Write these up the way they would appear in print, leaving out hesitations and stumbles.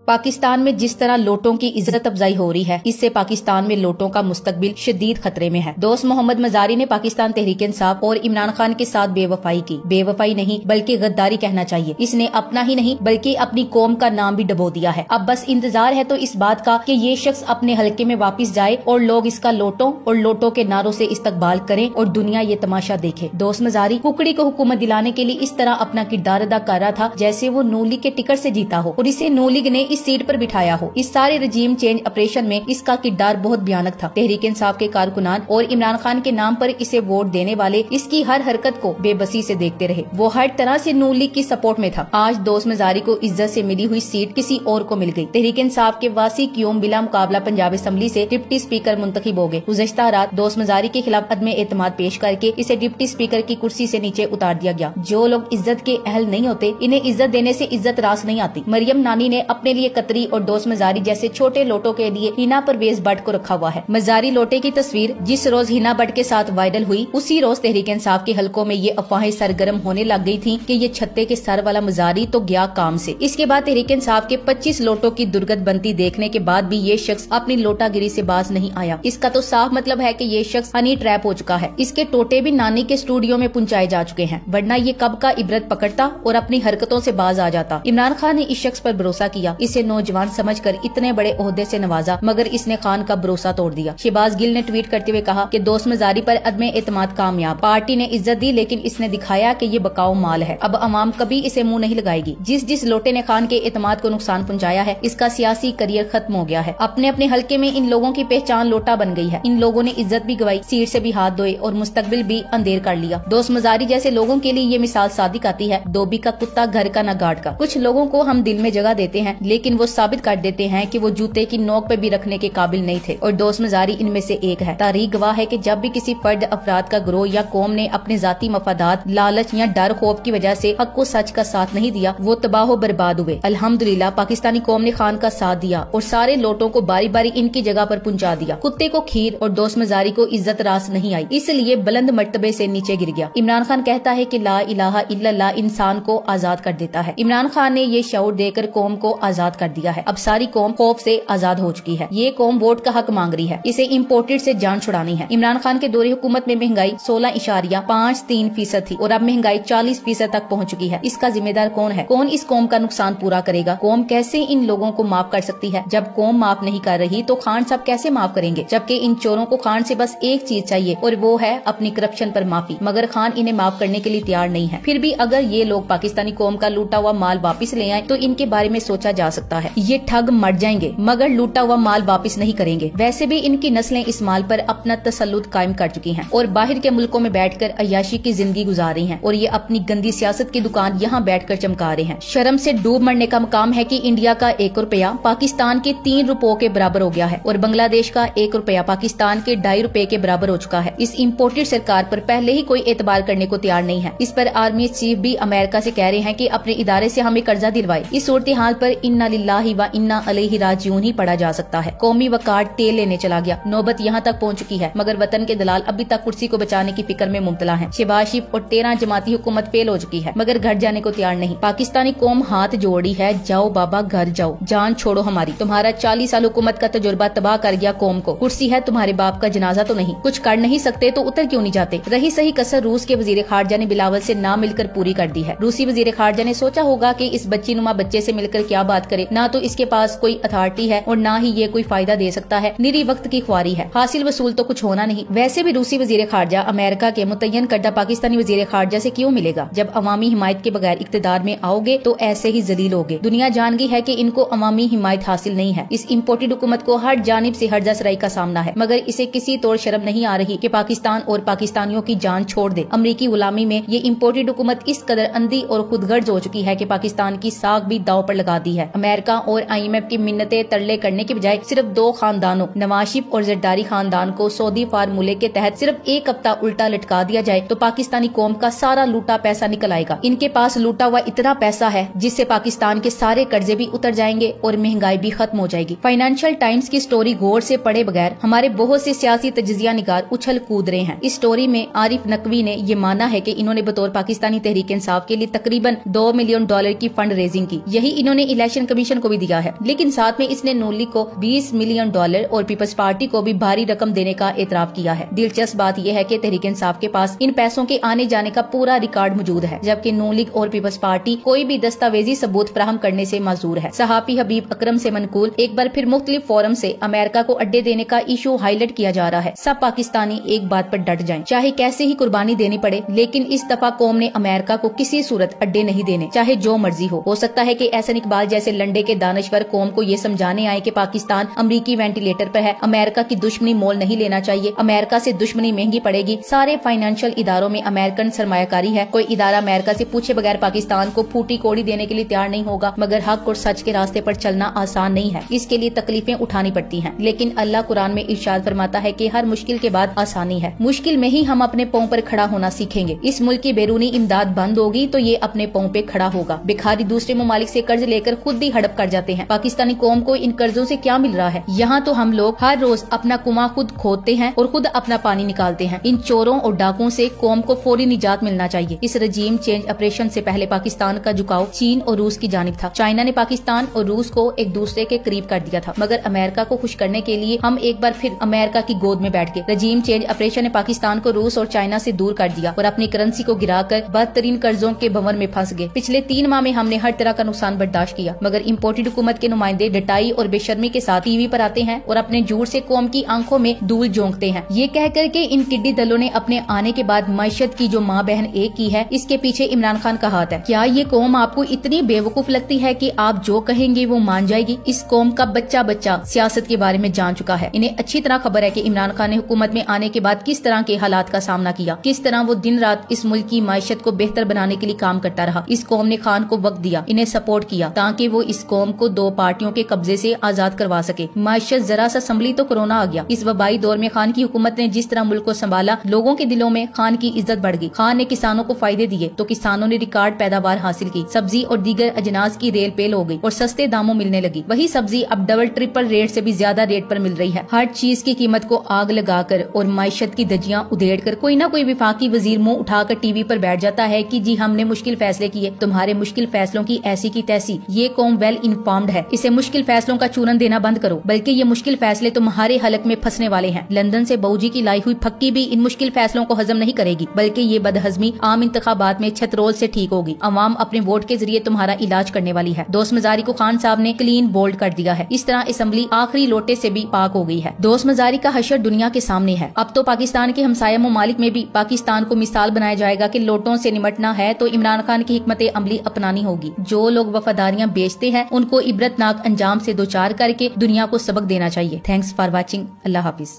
पाकिस्तान में जिस तरह लोटों की इज्जत अफजाई हो रही है, इससे पाकिस्तान में लोटों का मुस्तकबिल शदीद खतरे में है। दोस्त मोहम्मद मजारी ने पाकिस्तान तहरीक इंसाफ और इमरान खान के साथ बेवफाई की। बेवफाई नहीं बल्कि गद्दारी कहना चाहिए। इसने अपना ही नहीं बल्कि अपनी कौम का नाम भी डबो दिया है। अब बस इंतजार है तो इस बात का कि ये शख्स अपने हलके में वापस जाए और लोग इसका लोटों और लोटों के नारों से इस्तकबाल करें और दुनिया ये तमाशा देखे। दोस्त मजारी कुकड़ी को हुकूमत दिलाने के लिए इस तरह अपना किरदार अदा कर रहा था जैसे वो नून लीग के टिकट से जीता हो और इसे नून लीग ने इस सीट पर बिठाया हो। इस सारे रजीम चेंज ऑपरेशन में इसका किरदार बहुत भयानक था। तहरीक इंसाफ के कारकुनान और इमरान खान के नाम पर इसे वोट देने वाले इसकी हर हरकत को बेबसी से देखते रहे। वो हर तरह से नून लीग की सपोर्ट में था। आज दोस्त मजारी को इज्जत से मिली हुई सीट किसी और को मिल गई। तहरीक इंसाफ के वासी क्यूम बिला मुकाबला पंजाब असम्बली से डिप्टी स्पीकर मुंतखब हो गए। गुज़श्ता रात दोस्त मजारी के खिलाफ अदम एतमाद पेश करके इसे डिप्टी स्पीकर की कुर्सी से नीचे उतार दिया गया। जो लोग इज्जत के अहल नहीं होते, इन्हें इज्जत देने से इज्जत रास नहीं आती। मरियम नानी ने अपने लिए कतरी और दोस्त मजारी जैसे छोटे लोटों के लिए हिना परवेज भट्ट को रखा हुआ है। मजारी लोटे की तस्वीर जिस रोज हिना भट्ट के साथ वायरल हुई, उसी रोज तहरीक इंसाफ के हलकों में ये अफवाहें सरगर्म होने लग गई थी कि ये छत्ते के सर वाला मजारी तो गया काम से। इसके बाद तहरीक इंसाफ के 25 लोटों की दुर्गत बनती देखने के बाद भी ये शख्स अपनी लोटागिरी से बाज नहीं आया। इसका तो साफ मतलब है कि ये शख्स हनी ट्रैप हो चुका है। इसके टोटे भी नानी के स्टूडियो में पहुंचाए जा चुके हैं, वरना ये कब का इबरत पकड़ता और अपनी हरकतों से बाज आ जाता। इमरान खान ने इस शख्स पर भरोसा किया, इसे नौजवान समझकर इतने बड़े ओहदे से नवाजा, मगर इसने खान का भरोसा तोड़ दिया। शहबाज गिल ने ट्वीट करते हुए कहा कि दोस्त मजारी पर अदम एतमाद कामयाब। पार्टी ने इज्जत दी लेकिन इसने दिखाया कि ये बकाऊ माल है। अब अवाम कभी इसे मुंह नहीं लगाएगी। जिस जिस लोटे ने खान के एतमाद को नुकसान पहुंचाया है, इसका सियासी करियर खत्म हो गया है। अपने अपने हल्के में इन लोगों की पहचान लोटा बन गई है। इन लोगों ने इज्जत भी गवाई, सीट से भी हाथ धोए और मुस्तकबिल भी अंधेर कर लिया। दोस्त मजारी जैसे लोगों के लिए ये मिसाल सादिक आती है, धोबी का कुत्ता घर का न गार्ड का। कुछ लोगों को हम दिल में जगह देते हैं लेकिन वो साबित कर देते हैं कि वो जूते की नोक पे भी रखने के काबिल नहीं थे, और दोस्त मजारी इनमें से एक है। तारीख गवाह है कि जब भी किसी फर्द, अफराद का ग्रोह या कौम ने अपने जाती मफादात, लालच या डर खौफ की वजह से हक को सच का साथ नहीं दिया, वो तबाह बर्बाद हुए। अल्हम्दुलिल्लाह पाकिस्तानी कौम ने खान का साथ दिया और सारे लोटों को बारी बारी इनकी जगह पर पहुंचा दिया। कुत्ते को खीर और दोस्त मजारी को इज्जत रास नहीं आई, इसलिए बुलंद मर्तबे से नीचे गिर गया। इमरान खान कहता है कि ला इलाहा इल्लल्लाह इंसान को आजाद कर देता है। इमरान खान ने ये शऊर देकर कौम को आजाद कर दिया है। अब सारी कौम खौफ से आजाद हो चुकी है। ये कौम वोट का हक मांग रही है, इसे इम्पोर्टेड से जान छुड़ानी है। इमरान खान के दौरे हुकूमत में महंगाई 16.53% थी और अब महंगाई 40% तक पहुंच चुकी है। इसका जिम्मेदार कौन है? कौन इस कौम का नुकसान पूरा करेगा? कौम कैसे इन लोगों को माफ कर सकती है? जब कौम माफ नहीं कर रही तो खान साहब कैसे माफ करेंगे? जबकि इन चोरों को खान से बस एक चीज चाहिए और वो है अपनी करप्शन पर माफी, मगर खान इन्हें माफ करने के लिए तैयार नहीं है। फिर भी अगर ये लोग पाकिस्तानी कौम का लूटा हुआ माल वापिस ले आए तो इनके बारे में सोचा जा सकता है। ये ठग मर जाएंगे मगर लूटा हुआ माल वापिस नहीं करेंगे। वैसे भी इनकी नस्लें इस माल पर अपना तसल्लुत कायम कर चुकी हैं और बाहर के मुल्कों में बैठकर अय्याशी की जिंदगी गुजार रही हैं और ये अपनी गंदी सियासत की दुकान यहाँ बैठकर चमका रहे हैं। शर्म से डूब मरने का मकाम है कि इंडिया का 1 रुपया पाकिस्तान के 3 रुपयों के बराबर हो गया है और बांग्लादेश का 1 रुपया पाकिस्तान के 2.5 रुपए के बराबर हो चुका है। इस इम्पोर्टेड सरकार पर पहले ही कोई एतबार करने को तैयार नहीं है। इस पर आर्मी चीफ भी अमेरिका से कह रहे हैं कि अपने इदारे से हमें कर्जा दिलवाए। इस सूरत हाल पर इन्ना लिल्लाहि व इन्ना अलैहि राजिऊन ही पढ़ा जा सकता है। कौमी वकार तेल लेने चला गया, नौबत यहाँ तक पहुँच चुकी है, मगर वतन के दलाल अभी तक कुर्सी को बचाने की फिक्र में मुब्तला है। शहबाज शरीफ और 13 जमाती हुकूमत फेल हो चुकी है मगर घर जाने को तैयार नहीं। पाकिस्तानी कौम हाथ जोड़ी है, जाओ बाबा घर जाओ, जान छोड़ो हमारी। तुम्हारा 40 साल हुकूमत का तजुर्बा तबाह कर गया कौम को। कुर्सी है तुम्हारे बाप का जनाजा तो नहीं। कुछ कर नहीं सकते तो उतर क्यों नहीं जाते? रही सही कसर रूस के वजीर खारजा ने बिलावल से ना मिलकर पूरी कर दी है। रूसी वजीर खारजा ने सोचा होगा कि इस बच्ची नुमा बच्चे से मिलकर क्या बात करे, ना तो इसके पास कोई अथॉरिटी है और ना ही ये कोई फायदा दे सकता है। निरी वक्त की ख्वारी है, हासिल वसूल तो कुछ होना नहीं। वैसे भी रूसी वजीर खारजा अमेरिका के मुतय्यन करदा पाकिस्तानी वजीर खारजा से क्यों मिलेगा? जब अवामी हिमायत के बगैर इक्तदार में आओगे तो ऐसे ही जलील होगे। दुनिया जान गई है कि इनको अवामी हिमायत हासिल नहीं है। इस इम्पोर्टेड हुकूमत को हर जानिब से हर्जा सराई का सामना है, मगर इसे किसी तौर शर्म नहीं आ रही कि पाकिस्तान और पाकिस्तानियों की जान छोड़ दे। अमरीकी गुलामी में ये इम्पोर्टेड हुकूमत इस कदर अंधी और खुदगर्ज हो चुकी है कि पाकिस्तान की साख भी दाव पर लगा दी है। अमेरिका और IMF की मिन्नतें तरले करने के बजाय सिर्फ 2 खानदानों नवाज शरीफ और जरदारी खानदान को सऊदी फार्मूले के तहत सिर्फ एक हफ्ता उल्टा लटका दिया जाए तो पाकिस्तानी कौम का सारा लूटा पैसा निकल आएगा। इनके पास लूटा हुआ इतना पैसा है जिससे पाकिस्तान के सारे कर्जे भी उतर जाएंगे और महंगाई भी खत्म हो जाएगी। फाइनेंशियल टाइम्स की स्टोरी गौर से पढ़े बगैर हमारे बहुत से सियासी तजिया निगार उछल कूद रहे हैं। इस स्टोरी में आरिफ नकवी ने ये माना है कि इन्होंने बतौर पाकिस्तानी तहरीक इंसाफ के लिए तकरीबन $2 मिलियन की फंड रेजिंग की। यही इन्होंने इलेक्शन कमीशन को भी दिया है, लेकिन साथ में इसने नून लीग को $20 मिलियन और पीपल्स पार्टी को भी भारी रकम देने का एतराफ किया है। दिलचस्प बात यह है कि तहरीक इंसाफ के पास इन पैसों के आने जाने का पूरा रिकॉर्ड मौजूद है, जबकि नून लीग और पीपल्स पार्टी कोई भी दस्तावेजी सबूत फराहम करने से माजूर है। सहाफी हबीब अकरम से मनकूल एक बार फिर मुख्तलिफ फोरम से अमेरिका को अड्डे देने का इशू हाईलाइट किया जा रहा है। सब पाकिस्तानी एक बात पर डट जाएं, चाहे कैसे ही कुर्बानी देनी पड़े, लेकिन इस दफा कौम ने अमेरिका को किसी सूरत अड्डे नहीं देने, चाहे जो मर्जी हो सकता है कि एहसन इकबाल जैसे लंडे के दानश्वर कौम को ये समझाने आए कि पाकिस्तान अमरीकी वेंटिलेटर पर है, अमेरिका की दुश्मनी मोल नहीं लेना चाहिए, अमेरिका से दुश्मनी महंगी पड़ेगी, सारे फाइनेंशियल इदारों में अमेरिकन सरमायाकारी है, कोई इदारा अमेरिका से पूछे बगैर पाकिस्तान को फूटी कोड़ी देने के लिए तैयार नहीं होगा। मगर हक और सच के रास्ते पर चलना आसान नहीं है, इसके लिए तकलीफें उठानी पड़ती हैं। लेकिन अल्लाह कुरान में इरशाद फरमाता है कि हर मुश्किल के बाद आसानी है। मुश्किल में ही हम अपने पांव पर खड़ा होना सीखेंगे। इस मुल्क की बैरूनी इमदाद बंद होगी तो ये अपने पांव पे खड़ा होगा। भिखारी दूसरे ममालिक से कर्ज लेकर खुद ही हड़प कर जाते हैं। पाकिस्तानी कौम को इन कर्जों से क्या मिल रहा है? यहाँ तो हम लोग हर रोज अपना कुआं खुद खोदते हैं और खुद अपना पानी निकालते हैं। इन चोरों और डाकुओं से कौम को फौरी निजात मिलना चाहिए। इस रजीम चेंज ऑपरेशन से पहले पाकिस्तान का झुकाव चीन और रूस की जानिब था। चाइना ने पाकिस्तान और रूस को एक दूसरे के करीब कर दिया था, मगर अमेरिका को खुश करने के लिए हम एक बार फिर अमेरिका की गोद में बैठ गए। रजीम चेंज ऑपरेशन ने पाकिस्तान को रूस और चाइना से दूर कर दिया और अपनी करेंसी को गिराकर बदतरीन कर्जों के भंवर में फंस गए। पिछले 3 माह में हमने हर तरह का नुकसान बर्दाश्त किया, मगर इम्पोर्टेड हुकूमत के नुमाइंदे डटाई और बेशर्मी के साथ टीवी पर आते हैं और अपने झूठ से कौम की आंखों में धूल झोंकते हैं। ये कह कर के इन टिड्डी दलों ने अपने आने के बाद मैशत की जो माँ बहन एक की है, इसके पीछे इमरान खान का हाथ है। क्या ये कौम आपको इतनी बेवकूफ लगती है कि आप जो कहेंगे वो मान जाएगी? इस कौम का बच्चा बच्चा सियासत के बारे में जान चुका है। इन्हें अच्छी तरह खबर है कि इमरान खान ने हुकूमत में आने के बाद किस तरह के हालात का सामना किया, किस तरह वो दिन रात इस मुल्क की माइशत को बेहतर बनाने के लिए काम करता रहा। इस कौम ने खान को वक्त दिया, इन्हें सपोर्ट किया ताकि वो इस कौम को 2 पार्टियों के कब्जे से आजाद करवा सके। माइशत जरा सा संभली तो कोरोना आ गया। इस वबाई दौर में खान की हुकूमत ने जिस तरह मुल्क को संभाला, लोगों के दिलों में खान की इज्जत बढ़ गई। खान ने किसानों को फायदे दिए तो किसानों ने रिकॉर्ड पैदावार हासिल की। सब्जी और दीगर अजनास की रेल पेल हो गई और सस्ते दामों मिलने लगी। वही सब्जी अब डबल ट्रिपल रेट से भी ज्यादा रेट पर मिल रही है। हर चीज की कीमत को आग लगाकर और माइशत की धज्जियां उधेड़कर कोई ना कोई विफाकी वजीर मुंह उठाकर टीवी पर बैठ जाता है कि जी हमने मुश्किल फैसले किए। तुम्हारे मुश्किल फैसलों की ऐसी की तैसी। ये कौम वेल इन्फॉर्म्ड है, इसे मुश्किल फैसलों का चूरन देना बंद करो, बल्कि ये मुश्किल फैसले तुम्हारे हलक में फंसने वाले हैं। लंदन से बहूजी की लाई हुई फक्की भी इन मुश्किल फैसलों को हजम नहीं करेगी, बल्कि ये बदहजमी आम इंतखाबात में छतरोल से ठीक होगी। अवाम अपने वोट के जरिए तुम्हारा इलाज करने वाली है। दोस्त मजारी को खान साहब ने क्लीन बोल्ड कर दिया है। इस तरह असेंबली आखिरी लोटे से भी पाक हो गई है। दोस्त मजारी का हशर दुनिया के सामने है। अब तो पाकिस्तान के हमसाया ममालिक में भी पाकिस्तान को मिसाल बनाया जाएगा कि लोटों से निमटना है तो इमरान खान की हिकमत अमली अपनानी होगी। जो लोग वफादारियां बेचते हैं उनको इबरतनाक अंजाम से दोचार करके दुनिया को सबक देना चाहिए। Thanks for watching. Allah Hafiz.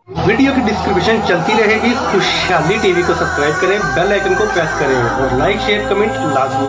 Video की डिस्क्रिप्शन चलती रहेगी। खुशहाली टीवी को सब्सक्राइब करें, बेल आइकन को प्रेस करें और लाइक शेयर कमेंट लाजमी